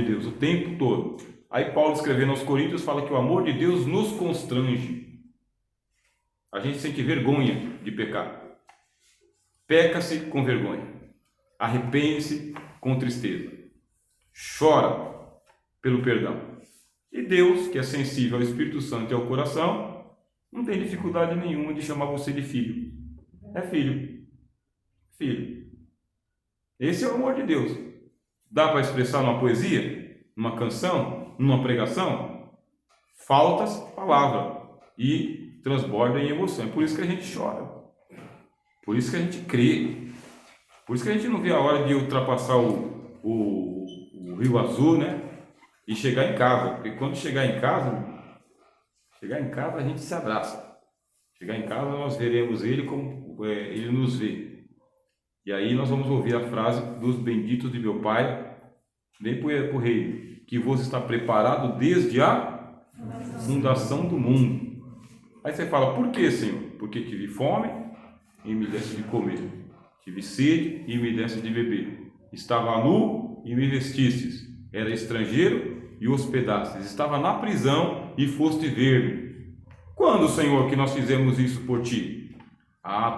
de Deus o tempo todo. Aí Paulo, escrevendo aos Coríntios, fala que o amor de Deus nos constrange. A gente sente vergonha de pecar. Peca-se com vergonha. Arrepende-se com tristeza. Chora pelo perdão. E Deus, que é sensível ao Espírito Santo e ao coração, não tem dificuldade nenhuma de chamar você de filho. É filho. Filho. Esse é o amor de Deus. Dá para expressar numa poesia, numa canção, numa pregação? Falta palavra e transborda em emoção. É por isso que a gente chora. Por isso que a gente crê. Por isso que a gente não vê a hora de ultrapassar o Rio Azul, né? E chegar em casa. Porque quando chegar em casa a gente se abraça. Chegar em casa nós veremos Ele como Ele nos vê. E aí nós vamos ouvir a frase dos benditos de meu Pai, vem para o reino, que vos está preparado desde a fundação do mundo. Aí você fala, por que, Senhor? Porque tive fome e me desse de comer, tive sede e me desse de beber, estava nu e me vestistes, era estrangeiro e hospedastes, estava na prisão e foste ver-me. Quando, Senhor, que nós fizemos isso por ti?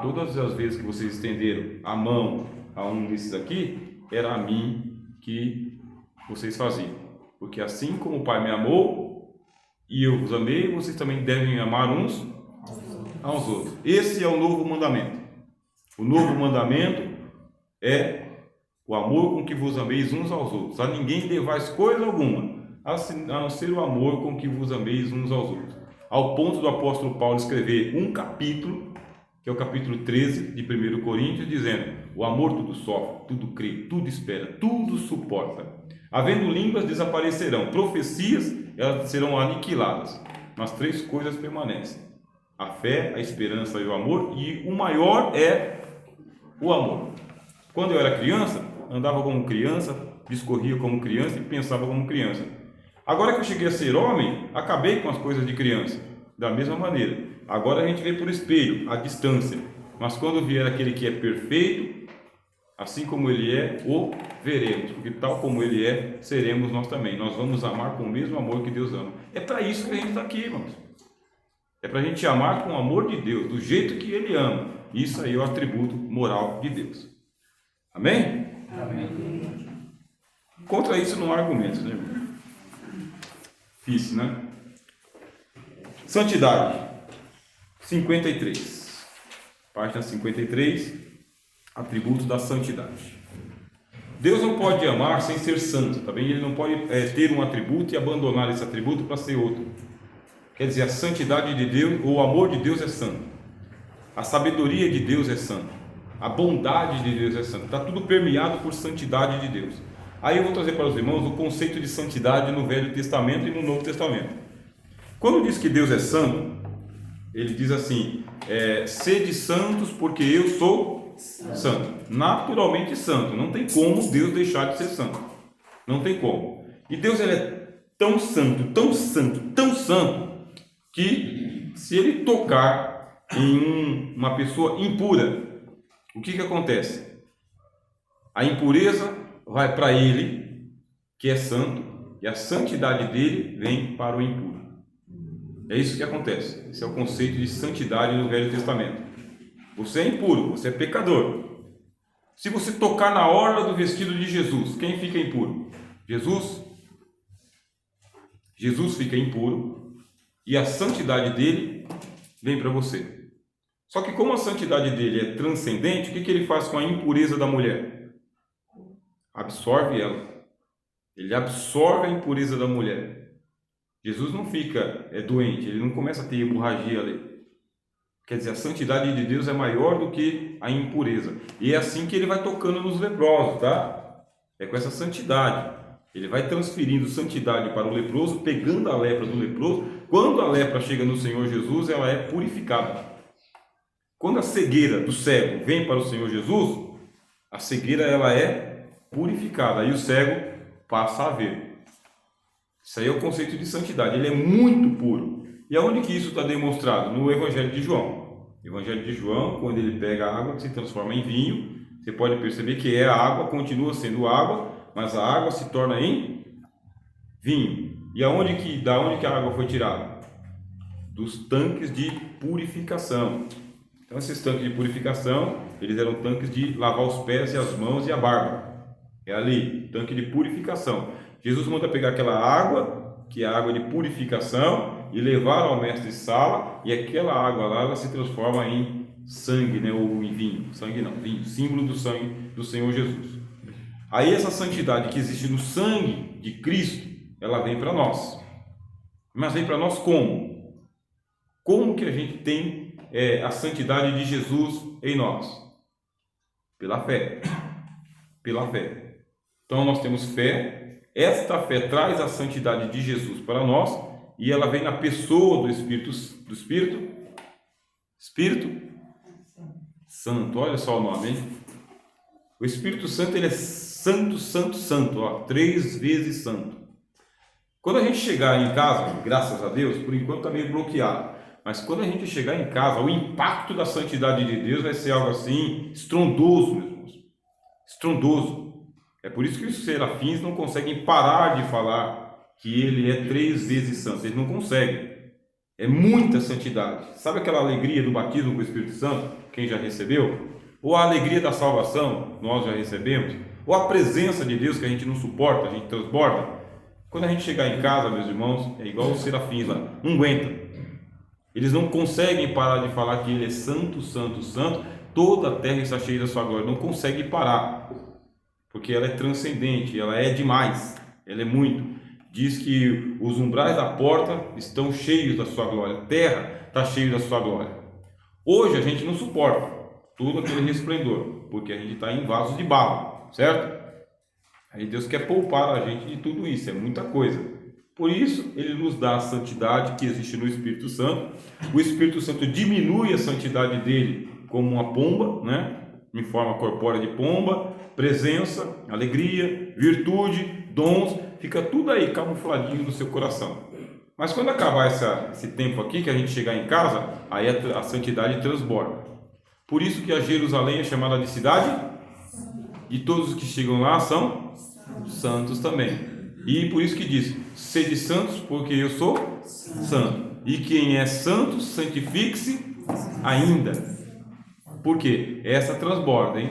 Todas as vezes que vocês estenderam a mão a um desses aqui, era a mim que vocês faziam. Porque assim como o Pai me amou e eu vos amei, vocês também devem amar uns aos outros. Esse é o novo mandamento. O novo mandamento é o amor com que vos ameis uns aos outros. A ninguém devais coisa alguma, a não ser o amor com que vos ameis uns aos outros. Ao ponto do apóstolo Paulo escrever um capítulo, que é o capítulo 13 de 1 Coríntios, dizendo: o amor tudo sofre, tudo crê, tudo espera, tudo suporta. Havendo línguas, desaparecerão, profecias, elas serão aniquiladas, mas 3 coisas permanecem: a fé, a esperança e o amor, e o maior é o amor. Quando eu era criança, andava como criança, discorria como criança e pensava como criança. Agora que eu cheguei a ser homem, acabei com as coisas de criança, da mesma maneira. Agora a gente vê por espelho, à distância. Mas quando vier aquele que é perfeito, assim como ele é, o veremos. Porque tal como ele é, seremos nós também. Nós vamos amar com o mesmo amor que Deus ama. É para isso que a gente está aqui, irmãos. É para a gente amar com o amor de Deus, do jeito que Ele ama. Isso aí é o atributo moral de Deus. Amém? Amém. Contra isso não há argumentos, né, irmão? Difícil, né? Santidade. 53, página 53, atributos da santidade. Deus não pode amar sem ser santo, tá bem? Ele não pode ter um atributo e abandonar esse atributo para ser outro. Quer dizer, a santidade de Deus, ou o amor de Deus é santo, a sabedoria de Deus é santa, a bondade de Deus é santa, está tudo permeado por santidade de Deus. Aí eu vou trazer para os irmãos o conceito de santidade no Velho Testamento e no Novo Testamento. Quando diz que Deus é santo, ele diz assim: sede santos porque eu sou santo. Naturalmente santo. Não tem como Deus deixar de ser santo. Não tem como. E Deus ele é tão santo, tão santo, tão santo, que se ele tocar em uma pessoa impura, o que acontece? A impureza vai para ele, que é santo, e a santidade dele vem para o impuro. É isso que acontece. Esse é o conceito de santidade no Velho Testamento. Você é impuro, você é pecador. Se você tocar na orla do vestido de Jesus, quem fica impuro? Jesus. Jesus fica impuro e a santidade dele vem para você. Só que como a santidade dele é transcendente, o que ele faz com a impureza da mulher? Absorve ela. Ele absorve a impureza da mulher. Jesus não fica doente, ele não começa a ter hemorragia ali. Quer dizer, a santidade de Deus é maior do que a impureza. E é assim que ele vai tocando nos leprosos, tá? É com essa santidade. Ele vai transferindo santidade para o leproso, pegando a lepra do leproso. Quando a lepra chega no Senhor Jesus, ela é purificada. Quando a cegueira do cego vem para o Senhor Jesus, a cegueira ela é purificada. Aí o cego passa a ver. Isso aí é o conceito de santidade, ele é muito puro. E aonde que isso está demonstrado? No Evangelho de João. O Evangelho de João, quando ele pega a água que se transforma em vinho, você pode perceber que a água continua sendo água, mas a água se torna em vinho. E da onde que a água foi tirada? Dos tanques de purificação. Então esses tanques de purificação, eles eram tanques de lavar os pés e as mãos e a barba. É ali, tanque de purificação. Jesus manda pegar aquela água, que é a água de purificação, e levar ao mestre Sala, e aquela água lá, ela se transforma em sangue, né? Ou em vinho. Sangue não, vinho, símbolo do sangue do Senhor Jesus. Aí essa santidade que existe no sangue de Cristo, ela vem para nós. Mas vem para nós como? Como que a gente tem a santidade de Jesus em nós? Pela fé. Pela fé. Então nós temos fé. Esta fé traz a santidade de Jesus para nós e ela vem na pessoa do Espírito Santo. Olha só o nome, hein? O Espírito Santo, ele é santo, santo, santo, ó, 3 vezes santo. Quando a gente chegar em casa, graças a Deus, por enquanto está meio bloqueado, mas quando a gente chegar em casa, o impacto da santidade de Deus vai ser algo assim estrondoso, meus irmãos. Estrondoso. É por isso que os serafins não conseguem parar de falar que ele é 3 vezes santo. Eles não conseguem. É muita santidade. Sabe aquela alegria do batismo com o Espírito Santo? Quem já recebeu? Ou a alegria da salvação, nós já recebemos? Ou a presença de Deus que a gente não suporta, a gente transborda? Quando a gente chegar em casa, meus irmãos, é igual os serafins lá, não aguentam. Eles não conseguem parar de falar que ele é santo, santo, santo. Toda a terra está cheia da sua glória. Não consegue parar, porque ela é transcendente, ela é demais, ela é muito. Diz que os umbrais da porta estão cheios da sua glória, a terra está cheia da sua glória. Hoje a gente não suporta todo aquele resplendor, porque a gente está em vasos de barro, certo? Aí Deus quer poupar a gente de tudo isso, é muita coisa. Por isso, Ele nos dá a santidade que existe no Espírito Santo. O Espírito Santo diminui a santidade dele como uma pomba, né? Em forma corpórea de pomba, presença, alegria, virtude, dons, fica tudo aí camufladinho no seu coração. Mas quando acabar esse tempo aqui, que a gente chegar em casa, aí a santidade transborda. Por isso que a Jerusalém é chamada de cidade, e todos os que chegam lá são santos também. E por isso que diz, sede santos, porque eu sou santo. E quem é santo, santifique-se ainda. Por quê? Essa transborda, hein?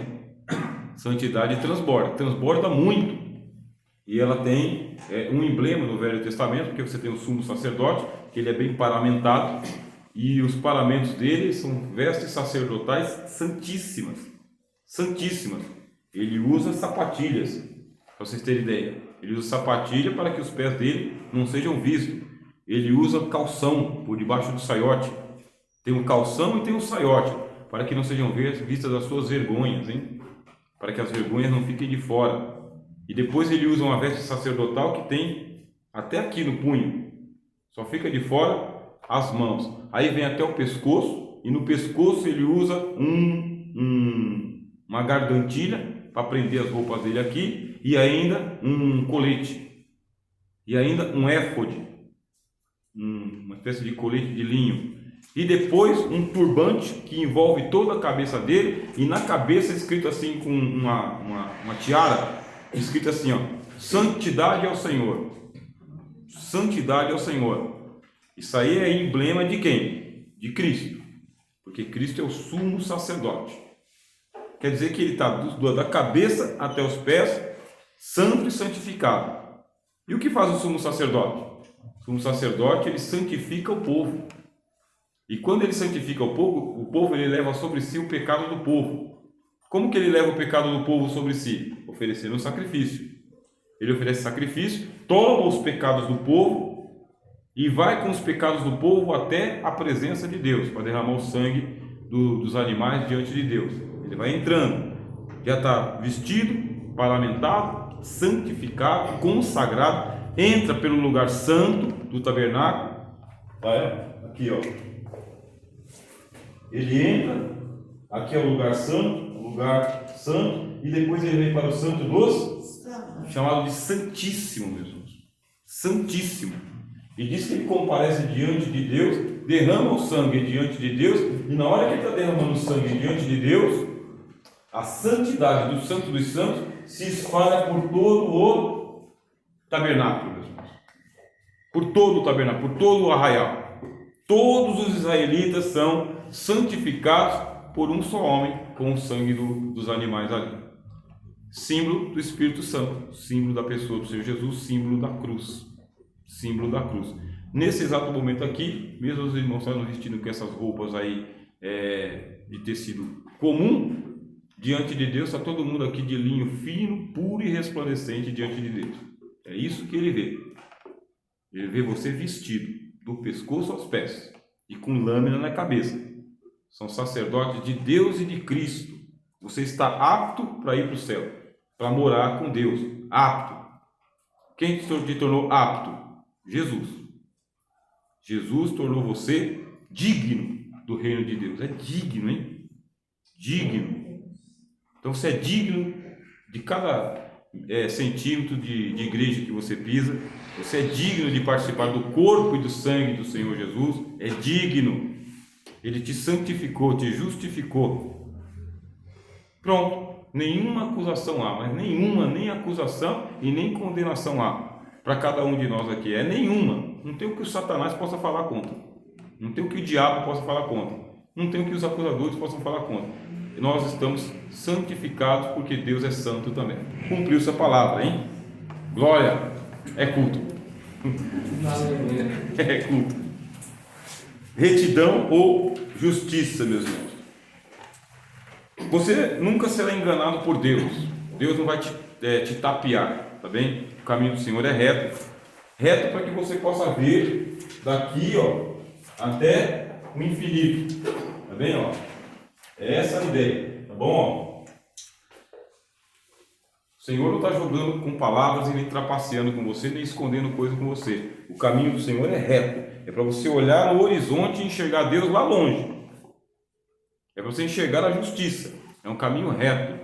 Santidade transborda muito. E ela tem um emblema no Velho Testamento, porque você tem o sumo sacerdote, que ele é bem paramentado, e os paramentos dele são vestes sacerdotais santíssimas. Santíssimas. Ele usa sapatilhas, para vocês terem ideia. Ele usa sapatilha para que os pés dele não sejam vistos. Ele usa calção por debaixo do saiote. Tem um calção e tem um saiote, para que não sejam vistas as suas vergonhas, hein? Para que as vergonhas não fiquem de fora. E depois ele usa uma veste sacerdotal que tem até aqui no punho. Só fica de fora as mãos. Aí vem até o pescoço, e no pescoço ele usa uma gargantilha para prender as roupas dele aqui, e ainda um colete, e ainda um éfode, uma espécie de colete de linho, e depois um turbante que envolve toda a cabeça dele, e na cabeça escrito assim com uma tiara, escrito assim, ó, santidade ao Senhor. Santidade ao Senhor. Isso aí é emblema de quem? De Cristo, porque Cristo é o sumo sacerdote. Quer dizer que ele está da cabeça até os pés, santo e santificado. E o que faz o sumo sacerdote? O sumo sacerdote, ele santifica o povo. E quando ele santifica o povo ele leva sobre si o pecado do povo. Como que ele leva o pecado do povo sobre si? Oferecendo um sacrifício. Ele oferece sacrifício, toma os pecados do povo e vai com os pecados do povo até a presença de Deus, para derramar o sangue dos animais diante de Deus. Ele vai entrando, já está vestido, paramentado, santificado, consagrado, entra pelo lugar santo do tabernáculo, aqui ó, ele entra, aqui é o lugar santo, e depois ele vem para o santo dos, chamado de santíssimo, meus irmãos, santíssimo, e diz que ele comparece diante de Deus, derrama o sangue diante de Deus, e na hora que ele está derramando o sangue diante de Deus, a santidade do Santo dos Santos se espalha por todo o tabernáculo, meus irmãos. por todo o tabernáculo, por todo o arraial. Todos os israelitas são santificados por um só homem, com o sangue dos animais ali. Símbolo do Espírito Santo, símbolo da pessoa do Senhor Jesus, símbolo da cruz. Símbolo da cruz. Nesse exato momento aqui, mesmo os irmãos estão vestindo com essas roupas aí de tecido comum, diante de Deus está todo mundo aqui de linho fino, puro e resplandecente diante de Deus. É isso que ele vê. Ele vê você vestido do pescoço aos pés e com lâmina na cabeça. São sacerdotes de Deus e de Cristo. Você está apto para ir para o céu, para morar com Deus. Apto. Quem te tornou apto? Jesus. Jesus tornou você digno do reino de Deus. É digno, hein? Digno. Então você é digno de cada centímetro de igreja que você pisa. Você é digno de participar do corpo e do sangue do Senhor Jesus. É digno. Ele te santificou, te justificou. Pronto. Nenhuma acusação há, mas nenhuma, nem acusação e nem condenação há para cada um de nós aqui. É nenhuma. Não tem o que o Satanás possa falar contra. Não tem o que o diabo possa falar contra. Não tem o que os acusadores possam falar contra. Nós estamos santificados porque Deus é santo também. Cumpriu sua palavra, hein? Glória! É culto. É culto. Retidão ou justiça, meus irmãos. Você nunca será enganado por Deus. Deus não vai te tapear, tá bem? O caminho do Senhor é reto. Reto para que você possa ver daqui, ó, até o infinito. Tá bem, ó? É essa a ideia, tá bom? Ó? O Senhor não está jogando com palavras e nem trapaceando com você, nem escondendo coisa com você. O caminho do Senhor é reto. É para você olhar no horizonte e enxergar Deus lá longe. É para você enxergar a justiça. É um caminho reto.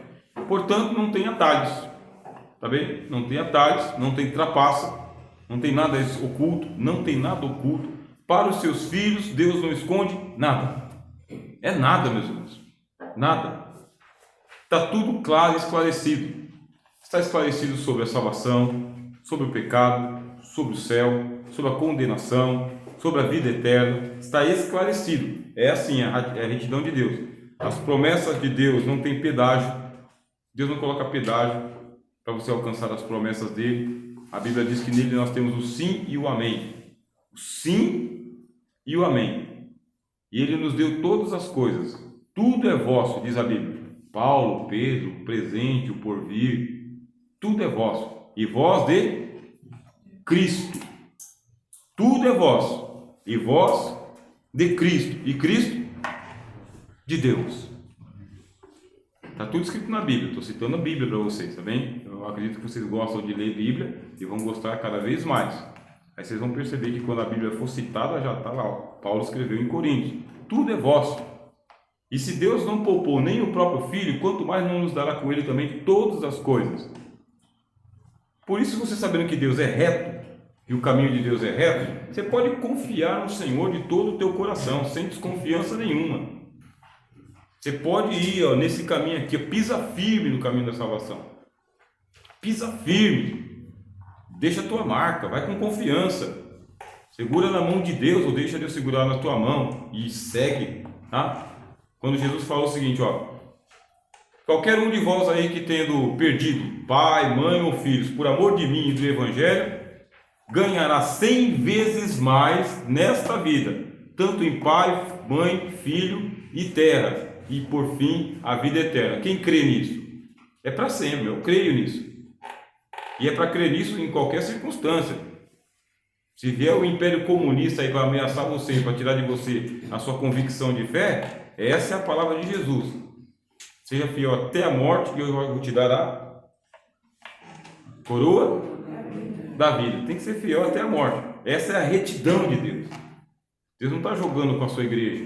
Portanto, não tem atalhos. Tá bem? Não tem atalhos, não tem trapaça, não tem nada oculto, não tem nada oculto. Para os seus filhos, Deus não esconde nada. É nada, meus irmãos. Nada. Está tudo claro e esclarecido. Está esclarecido sobre a salvação, sobre o pecado, sobre o céu, sobre a condenação, sobre a vida eterna. Está esclarecido. É assim a retidão de Deus. As promessas de Deus não tem pedágio. Deus não coloca pedágio para você alcançar as promessas dele. A Bíblia diz que nele nós temos o sim e o amém. O sim e o amém. E ele nos deu todas as coisas. Tudo é vosso, diz a Bíblia. Paulo, Pedro, o presente, o porvir, tudo é vosso. E vós de Cristo. Tudo é vosso. E vós de Cristo. E Cristo de Deus. Está tudo escrito na Bíblia. Estou citando a Bíblia para vocês, tá bem? Eu acredito que vocês gostam de ler Bíblia e vão gostar cada vez mais. Aí vocês vão perceber que quando a Bíblia for citada, já está lá. Ó. Paulo escreveu em Coríntios. Tudo é vosso. E se Deus não poupou nem o próprio Filho, quanto mais não nos dará com Ele também todas as coisas. Por isso, você sabendo que Deus é reto, e o caminho de Deus é reto, você pode confiar no Senhor de todo o teu coração, sem desconfiança nenhuma. Você pode ir nesse caminho aqui, pisa firme no caminho da salvação. Pisa firme. Deixa a tua marca, vai com confiança. Segura na mão de Deus ou deixa Deus segurar na tua mão e segue, tá? Quando Jesus falou o seguinte, ó: qualquer um de vós aí que tendo perdido pai, mãe ou filhos por amor de mim e do Evangelho, ganhará 100 vezes mais nesta vida, tanto em pai, mãe, filho e terra, e por fim a vida eterna. Quem crê nisso? É para sempre, eu creio nisso. E é para crer nisso em qualquer circunstância. Se vier o Império Comunista e vai ameaçar você, para tirar de você a sua convicção de fé, essa é a palavra de Jesus. Seja fiel até a morte e eu vou te dar a coroa da vida. Tem que ser fiel até a morte. Essa é a retidão de Deus. Deus não está jogando com a sua igreja.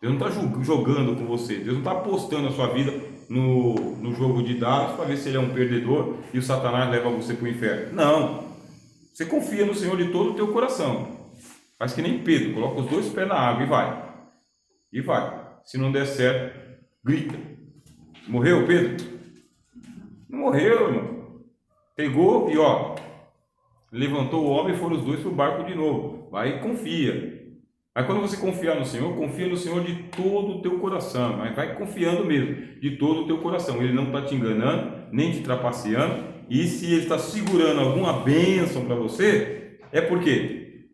Deus não está jogando com você. Deus não está apostando a sua vida no jogo de dados para ver se ele é um perdedor e o Satanás leva você para o inferno. Não. Você confia no Senhor de todo o teu coração. Faz que nem Pedro. Coloca os 2 pés na água e vai. E vai. Se não der certo, grita. Morreu, Pedro? Não morreu, irmão. Pegou e levantou o homem e foram os dois para o barco de novo. Vai e confia. Aí quando você confiar no Senhor, confia no Senhor de todo o teu coração. Mas vai confiando mesmo, de todo o teu coração. Ele não está te enganando, nem te trapaceando. E se Ele está segurando alguma bênção para você, é por quê?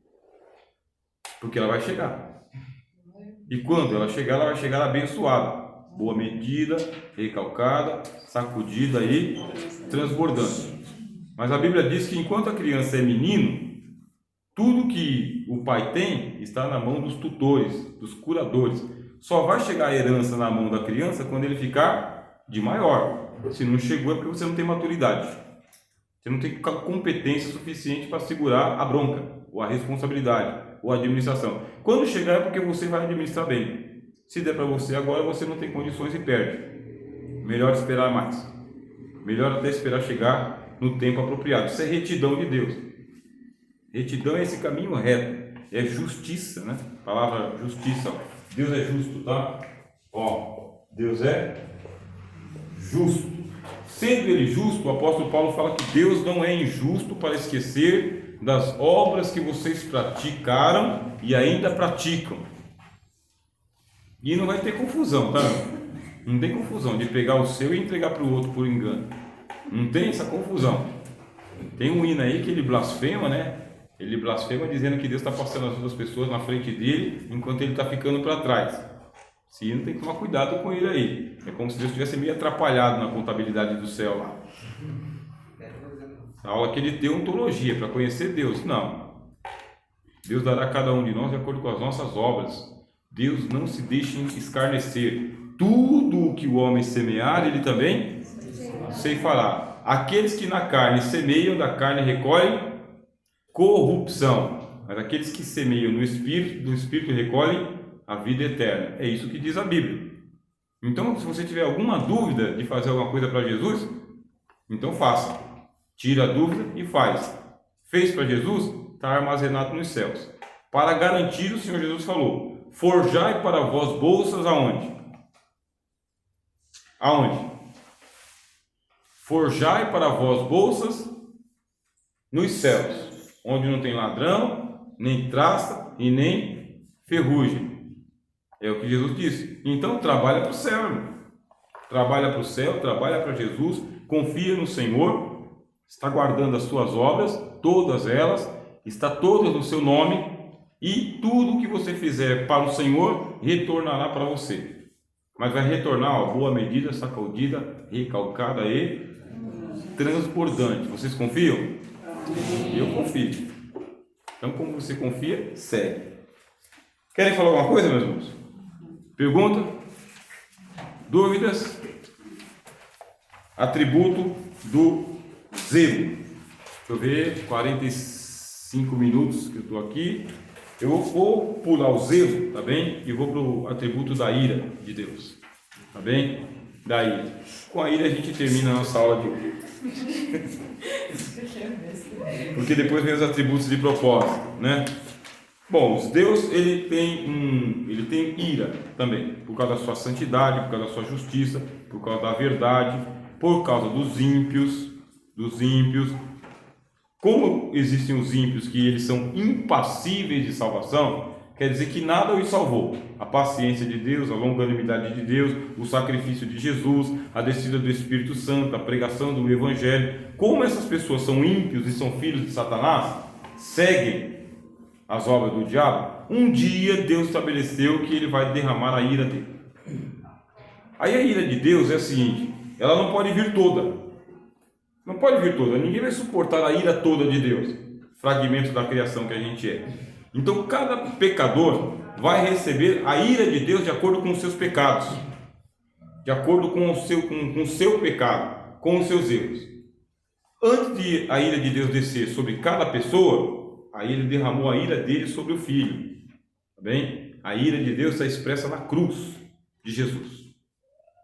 Porque ela vai chegar. E quando ela vai chegar abençoada. Boa medida, recalcada, sacudida e transbordante. Mas a Bíblia diz que enquanto a criança é menino, tudo que o pai tem está na mão dos tutores, dos curadores. Só vai chegar a herança na mão da criança quando ele ficar de maior. Se não chegou é porque você não tem maturidade. Você não tem competência suficiente para segurar a bronca, ou a responsabilidade, ou a administração. Quando chegar é porque você vai administrar bem. Se der para você agora, você não tem condições e perde. Melhor esperar mais. Melhor até esperar chegar no tempo apropriado. Isso é retidão de Deus. Retidão é esse caminho reto. É justiça, né? A palavra justiça. Deus é justo, tá? Ó, Deus é justo. Sendo Ele justo, o apóstolo Paulo fala que Deus não é injusto para esquecer das obras que vocês praticaram e ainda praticam. E não vai ter confusão, tá? Não tem confusão de pegar o seu e entregar para o outro por engano. Não tem essa confusão. Tem um hino aí que ele blasfema, né? Ele blasfema dizendo que Deus está passando as outras pessoas na frente dele enquanto ele está ficando para trás. Esse hino tem que tomar cuidado com ele aí. É como se Deus estivesse meio atrapalhado na contabilidade do céu lá. A aula que ele tem ontologia para conhecer Deus. Não. Deus dará a cada um de nós de acordo com as nossas obras. Deus não se deixa escarnecer. Tudo o que o homem semear, ele também ceifará. Aqueles que na carne semeiam, da carne recolhem corrupção. Mas aqueles que semeiam no Espírito, do Espírito recolhem a vida eterna. É isso que diz a Bíblia. Então, se você tiver alguma dúvida de fazer alguma coisa para Jesus, então faça. Tira a dúvida e faz. Fez para Jesus, está armazenado nos céus. Para garantir, o Senhor Jesus falou: forjai para vós bolsas aonde? Aonde? Forjai para vós bolsas nos céus, onde não tem ladrão, nem traça e nem ferrugem. É o que Jesus disse. Então trabalha para o céu, irmão. Trabalha para o céu, trabalha para Jesus, confia no Senhor, está guardando as suas obras, todas elas, está todas no seu nome, e tudo que você fizer para o Senhor retornará para você. Mas vai retornar, ó, boa medida, sacudida, recalcada e transbordante. Vocês confiam? Eu confio. Então, como você confia, segue. Querem falar alguma coisa, meus irmãos? Pergunta? Dúvidas? Atributo do zelo. Deixa eu ver, 45 minutos que eu estou aqui. Eu vou pular o zelo, tá bem? E vou para o atributo da ira de Deus, tá bem? Da ira. Com a ira a gente termina a nossa aula de hoje. Porque depois vem os atributos de propósito, né? Bom, Deus ele tem ira também, por causa da sua santidade, por causa da sua justiça, por causa da verdade, por causa dos ímpios. Como existem os ímpios que eles são impassíveis de salvação, quer dizer que nada os salvou. A paciência de Deus, a longanimidade de Deus, o sacrifício de Jesus, a descida do Espírito Santo, a pregação do Evangelho. Como essas pessoas são ímpios e são filhos de Satanás, seguem as obras do diabo, um dia Deus estabeleceu que ele vai derramar a ira dele. Aí a ira de Deus é a seguinte: ela não pode vir toda. Não pode vir toda. Ninguém vai suportar a ira toda de Deus. Fragmento da criação que a gente é. Então cada pecador vai receber a ira de Deus de acordo com os seus pecados. De acordo com o seu pecado, com os seus erros. Antes de a ira de Deus descer sobre cada pessoa, aí ele derramou a ira dele sobre o Filho. Tá bem? A ira de Deus está expressa na cruz de Jesus.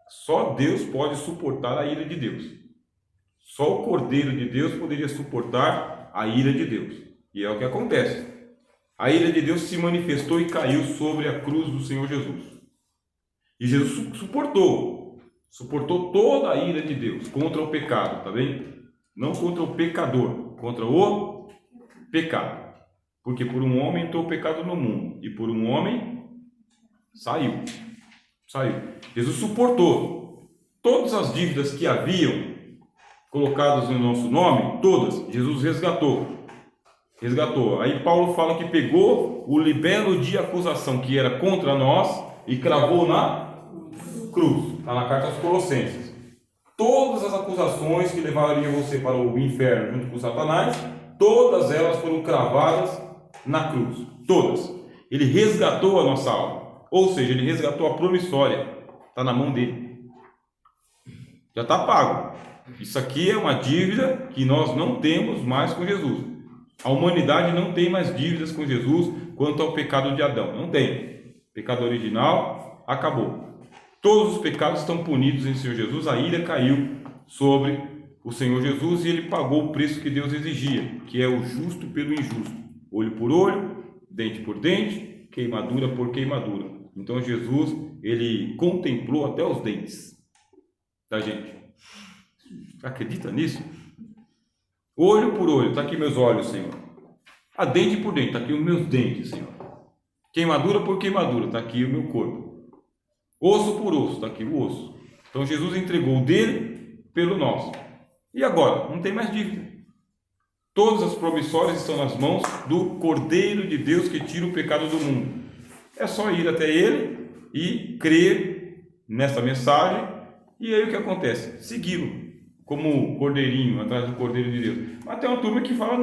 Só Deus pode suportar a ira de Deus. Só o Cordeiro de Deus poderia suportar a ira de Deus. E é o que acontece. A ira de Deus se manifestou e caiu sobre a cruz do Senhor Jesus. E Jesus suportou toda a ira de Deus contra o pecado, tá bem? Não contra o pecador, contra o pecado. Porque por um homem entrou o pecado no mundo, e por um homem saiu. Jesus suportou todas as dívidas que haviam colocadas no nosso nome, todas, Jesus resgatou. Aí Paulo fala que pegou o libelo de acusação que era contra nós e cravou na cruz. Está na carta aos Colossenses. Todas as acusações que levariam você para o inferno junto com Satanás, todas elas foram cravadas na cruz. Todas. Ele resgatou a nossa alma. Ou seja, ele resgatou a promissória. Está na mão dele. Já está pago. Isso aqui é uma dívida que nós não temos mais com Jesus. A humanidade não tem mais dívidas com Jesus quanto ao pecado de Adão. Não tem. O pecado original acabou. Todos os pecados estão punidos em Senhor Jesus. A ira caiu sobre o Senhor Jesus e ele pagou o preço que Deus exigia, que é o justo pelo injusto. Olho por olho, dente por dente, queimadura por queimadura. Então Jesus, ele contemplou até os dentes da gente. Acredita nisso? Olho por olho, está aqui meus olhos, Senhor. A dente por dente, está aqui os meus dentes, Senhor. Queimadura por queimadura, está aqui o meu corpo. Osso por osso, está aqui o osso. Então Jesus entregou o dele pelo nosso. E agora? Não tem mais dívida. Todas as promissórias estão nas mãos do Cordeiro de Deus que tira o pecado do mundo. É só ir até ele e crer nessa mensagem. E aí o que acontece? Segui-lo como cordeirinho atrás do Cordeiro de Deus. Mas tem uma turma que fala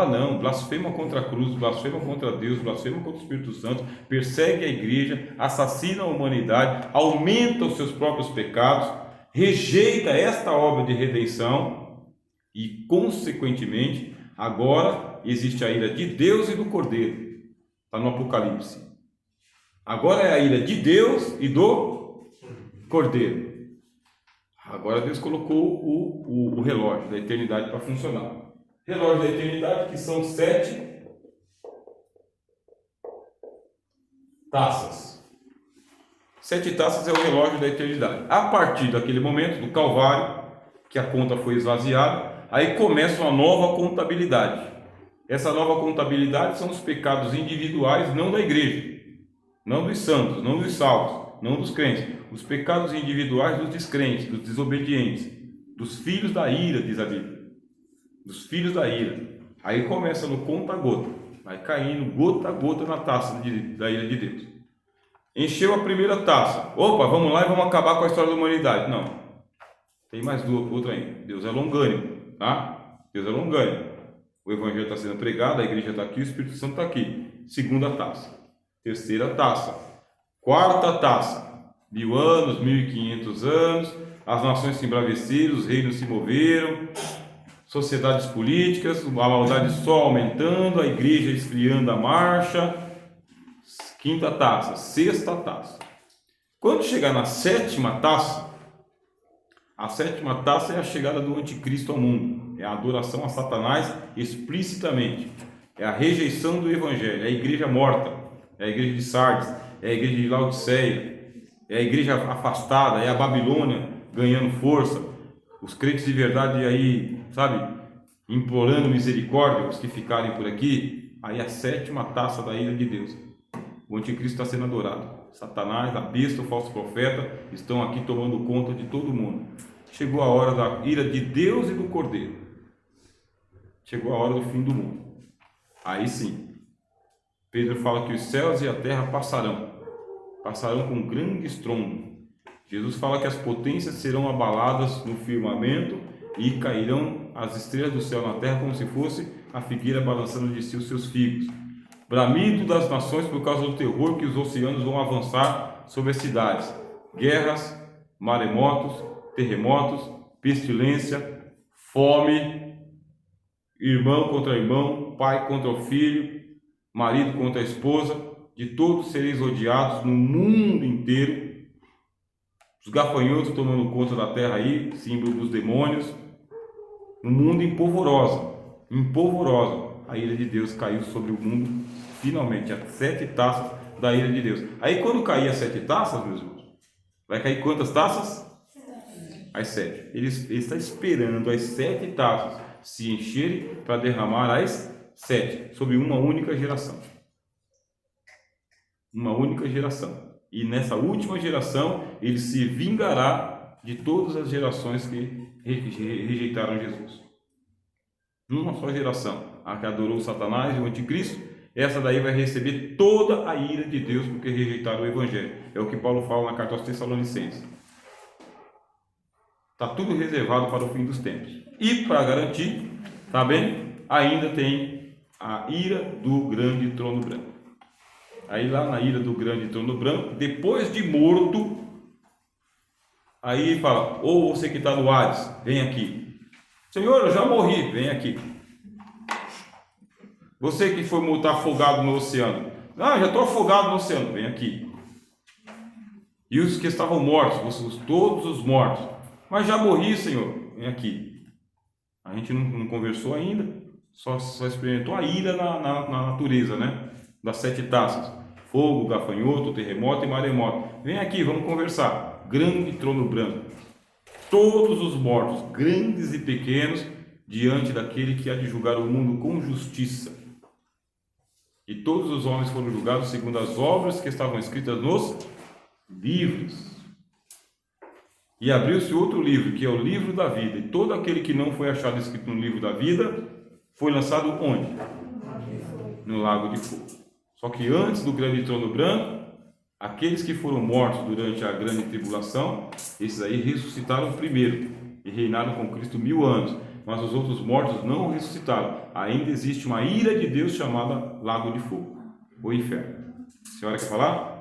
não, blasfema contra a cruz, blasfema contra Deus, blasfema contra o Espírito Santo, persegue a igreja, assassina a humanidade, aumenta os seus próprios pecados, rejeita esta obra de redenção e, consequentemente, agora existe a ira de Deus e do Cordeiro. Está no Apocalipse. Agora é a ira de Deus e do Cordeiro. Agora Deus colocou o relógio da eternidade para funcionar. Relógio da eternidade, que são 7 taças. 7 taças é o relógio da eternidade. A partir daquele momento, do Calvário, que a conta foi esvaziada, aí começa uma nova contabilidade. Essa nova contabilidade são os pecados individuais, não da igreja, não dos santos, não dos salvos, não dos crentes. Os pecados individuais dos descrentes, dos desobedientes, dos filhos da ira, diz a Bíblia. Dos filhos da ira. Aí começa no conta-gota, vai caindo gota a gota na taça da ira de Deus. Encheu a primeira taça. Opa, vamos lá e vamos acabar com a história da humanidade. Não, tem mais outra ainda. Deus é longânimo, tá? Deus é longânimo. O evangelho está sendo pregado, a igreja está aqui, o Espírito Santo está aqui. Segunda taça. Terceira taça. Quarta taça. 1000 anos, 1500 anos, as nações se embraveceram, os reinos se moveram, sociedades políticas, a maldade só aumentando, a igreja esfriando a marcha. Quinta taça, sexta taça. Quando chegar na sétima taça, a sétima taça é a chegada do anticristo ao mundo, é a adoração a Satanás explicitamente, é a rejeição do evangelho, é a igreja morta, é a igreja de Sardes, é a igreja de Laodiceia, é a igreja afastada, é a Babilônia ganhando força, os crentes de verdade aí, sabe, implorando misericórdia, os que ficarem por aqui. Aí a sétima taça da ira de Deus, o anticristo está sendo adorado, Satanás, a besta, o falso profeta estão aqui tomando conta de todo mundo. Chegou a hora da ira de Deus e do Cordeiro, chegou a hora do fim do mundo. Aí sim, Pedro fala que os céus e a terra passarão com grande estrondo. Jesus fala que as potências serão abaladas no firmamento e cairão as estrelas do céu na terra como se fosse a figueira balançando de si os seus figos. Bramido das nações por causa do terror que os oceanos vão avançar sobre as cidades. Guerras, maremotos, terremotos, pestilência, fome, irmão contra irmão, pai contra o filho, marido contra a esposa. De todos sereis odiados no mundo inteiro. Os gafanhotos tomando conta da terra aí, símbolo dos demônios. No mundo empolvorosa, a ira de Deus caiu sobre o mundo, finalmente, as 7 taças da ira de Deus. Aí quando cair as 7 taças, meus irmãos, vai cair quantas taças? As 7. Ele está esperando as 7 taças se encherem para derramar as 7 sobre uma única geração. Uma única geração. E nessa última geração, ele se vingará de todas as gerações que rejeitaram Jesus. Uma só geração, a que adorou Satanás e o anticristo, essa daí vai receber toda a ira de Deus porque rejeitaram o Evangelho. É o que Paulo fala na carta aos Tessalonicenses. Está tudo reservado para o fim dos tempos. E para garantir, tá bem? Ainda tem a ira do grande trono branco. Aí lá na ira do grande trono branco, depois de morto, aí fala, ou você que está no Hades, vem aqui. Senhor, eu já morri, vem aqui. Você que foi estar afogado no oceano, já estou afogado no oceano, vem aqui. E os que estavam mortos, todos os mortos, mas já morri, Senhor, vem aqui. A gente não conversou ainda, só experimentou a ira na natureza, né? Das 7 taças, fogo, gafanhoto, terremoto e maremoto. Vem aqui, vamos conversar. Grande trono branco, todos os mortos, grandes e pequenos, diante daquele que há de julgar o mundo com justiça. E todos os homens foram julgados segundo as obras que estavam escritas nos livros. E abriu-se outro livro, que é o livro da vida, e todo aquele que não foi achado escrito no livro da vida foi lançado onde? No lago de fogo. Só que antes do grande trono branco, aqueles que foram mortos durante a grande tribulação, esses aí ressuscitaram primeiro e reinaram com Cristo 1000 anos, mas os outros mortos não ressuscitaram. Ainda existe uma ira de Deus chamada lago de fogo, o inferno. A senhora quer falar?